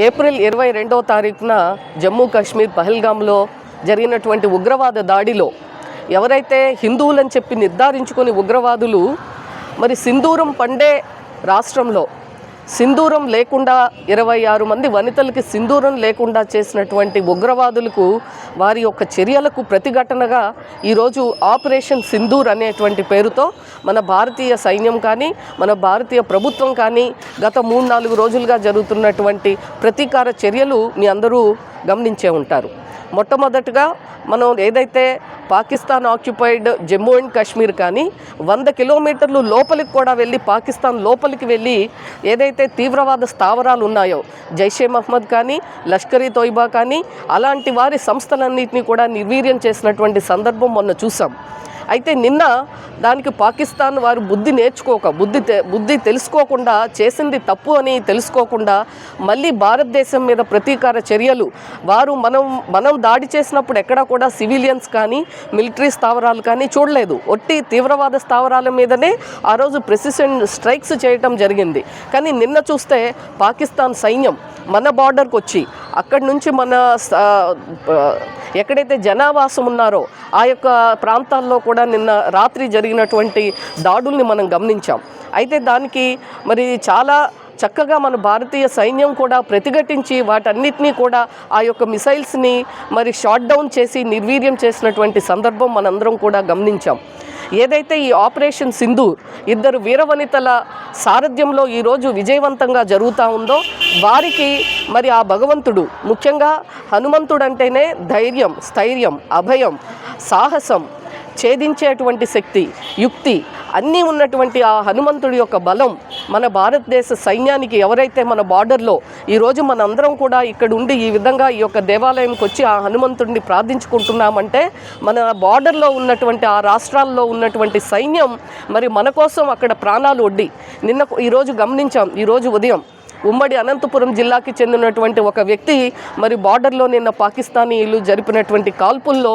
April 22వ తారీఖున జమ్మూ కాశ్మీర్ పహల్గామ్లో జరిగినటువంటి ఉగ్రవాద దాడిలో ఎవరైతే హిందువులని చెప్పి నిర్ధారించుకుని ఉగ్రవాదులు మరి సింధూరం పండే రాష్ట్రంలో సింధూరం లేకుండా 26 మంది వనితలకి సింధూరం లేకుండా చేసినటువంటి ఉగ్రవాదులకు వారి యొక్క చర్యలకు ప్రతిఘటనగా ఈరోజు ఆపరేషన్ సింధూర్ అనేటువంటి పేరుతో మన భారతీయ సైన్యం కానీ మన భారతీయ ప్రభుత్వం కానీ గత 3-4 రోజులుగా జరుగుతున్నటువంటి ప్రతీకార చర్యలు మీ అందరూ గమనించే ఉంటారు. మొట్టమొదటిగా మనం ఏదైతే పాకిస్తాన్ ఆక్యుపైడ్ జమ్మూ అండ్ కాశ్మీర్ కానీ 100 కిలోమీటర్లు లోపలికి కూడా వెళ్ళి పాకిస్తాన్ లోపలికి వెళ్ళి ఏదైతే తీవ్రవాద స్థావరాలు ఉన్నాయో జైషే మహమ్మద్ కానీ లష్కర్-ఈ తోయిబా కానీ అలాంటి వారి సంస్థలన్నింటినీ కూడా నిర్వీర్యం చేసినటువంటి సందర్భం మొన్న చూసాం. అయితే నిన్న దానికి పాకిస్తాన్ వారు బుద్ధి తెలుసుకోకుండా చేసింది తప్పు అని తెలుసుకోకుండా మళ్ళీ భారతదేశం మీద ప్రతీకార చర్యలు వారు మనం దాడి చేసినప్పుడు ఎక్కడా కూడా సివిలియన్స్ కానీ మిలిటరీ స్థావరాలు కానీ చూడలేదు. ఒట్టి తీవ్రవాద స్థావరాల మీదనే ఆ రోజు ప్రెసిషన్ స్ట్రైక్స్ చేయటం జరిగింది. కానీ నిన్న చూస్తే పాకిస్తాన్ సైన్యం మన బార్డర్కి వచ్చి అక్కడి నుంచి మన ఎక్కడైతే జనావాసం ఉన్నారో ఆ యొక్క ప్రాంతాల్లో కూడా నిన్న రాత్రి జరిగినటువంటి దాడుల్ని మనం గమనించాం. అయితే దానికి మరి చాలా చక్కగా మన భారతీయ సైన్యం కూడా ప్రతిఘటించి వాటన్నిటినీ కూడా ఆ యొక్క మిసైల్స్ని మరి షాట్ డౌన్ చేసి నిర్వీర్యం చేసినటువంటి సందర్భం మనందరం కూడా గమనించాం. ఏదైతే ఈ ఆపరేషన్ సింధూర్ 2 వీరవనితల సారథ్యంలో ఈరోజు విజయవంతంగా జరుగుతూ ఉందో వారికి మరి ఆ భగవంతుడు ముఖ్యంగా హనుమంతుడు అంటేనే ధైర్యం, స్థైర్యం, అభయం, సాహసం, ఛేదించేటువంటి శక్తి, యుక్తి అన్నీ ఉన్నటువంటి ఆ హనుమంతుడి యొక్క బలం మన భారతదేశ సైన్యానికి ఎవరైతే మన బార్డర్లో ఈరోజు మనందరం కూడా ఇక్కడ ఉండి ఈ విధంగా ఈ యొక్క దేవాలయంకి వచ్చి ఆ హనుమంతుడిని ప్రార్థించుకుంటున్నామంటే మన బార్డర్లో ఉన్నటువంటి ఆ రాష్ట్రాల్లో ఉన్నటువంటి సైన్యం మరి మన కోసం అక్కడ ప్రాణాలు ఒడ్డి ఈరోజు గమనించాం. ఈరోజు ఉదయం ఉమ్మడి అనంతపురం జిల్లాకి చెందినటువంటి ఒక వ్యక్తి మరి బార్డర్లో నిన్న పాకిస్తానీలు జరిపినటువంటి కాల్పుల్లో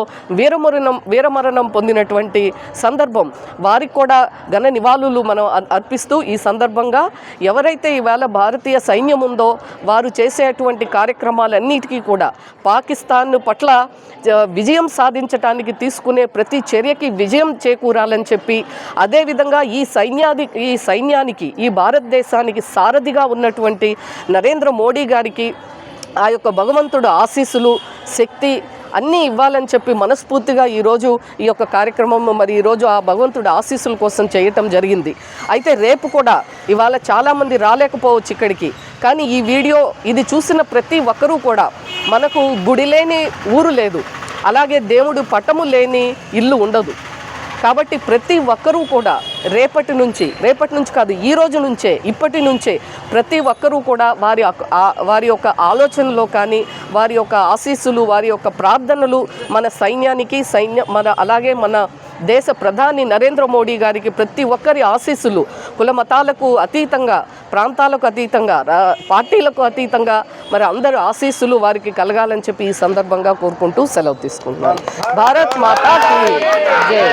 వీరమరణం పొందినటువంటి సందర్భం. వారికి కూడా ఘన నివాళులు మనం అర్పిస్తూ ఈ సందర్భంగా ఎవరైతే ఈవేళ భారతీయ సైన్యం ఉందో వారు చేసేటువంటి కార్యక్రమాలన్నిటికీ కూడా పాకిస్తాన్ పట్ల విజయం సాధించడానికి తీసుకునే ప్రతి చర్యకి విజయం చేకూరాలని చెప్పి అదేవిధంగా ఈ సైన్యానికి ఈ భారతదేశానికి సారథిగా ఉన్నటువంటి నరేంద్ర మోడీ గారికి ఆ యొక్క భగవంతుడు ఆశీస్సులు, శక్తి అన్నీ ఇవ్వాలని చెప్పి మనస్ఫూర్తిగా ఈరోజు ఈ యొక్క కార్యక్రమం మరి ఈరోజు ఆ భగవంతుడి ఆశీస్సుల కోసం చేయటం జరిగింది. అయితే రేపు కూడా ఇవాళ చాలామంది రాలేకపోవచ్చు ఇక్కడికి. కానీ ఈ వీడియో ఇది చూసిన ప్రతి ఒక్కరూ కూడా మనకు గుడి లేని ఊరు లేదు, అలాగే దేవుడు పటము లేని ఇల్లు ఉండదు. కాబట్టి ప్రతి ఒక్కరూ కూడా రేపటి నుంచి కాదు ఈ రోజు నుంచే ఇప్పటి నుంచే ప్రతి ఒక్కరూ కూడా వారి యొక్క ఆలోచనలో కానీ వారి యొక్క ఆశీస్సులు వారి యొక్క ప్రార్థనలు మన సైన్యానికి అలాగే మన దేశ ప్రధాని నరేంద్ర మోడీ గారికి ప్రతి ఒక్కరి ఆశీస్సులు కుల మతాలకు అతీతంగా, ప్రాంతాలకు అతీతంగా, పార్టీలకు అతీతంగా మరి అందరి ఆశీస్సులు వారికి కలగాలని చెప్పి ఈ సందర్భంగా కోరుకుంటూ సెలవు తీసుకుంటున్నాను. భారత్ మాతా కీ జై.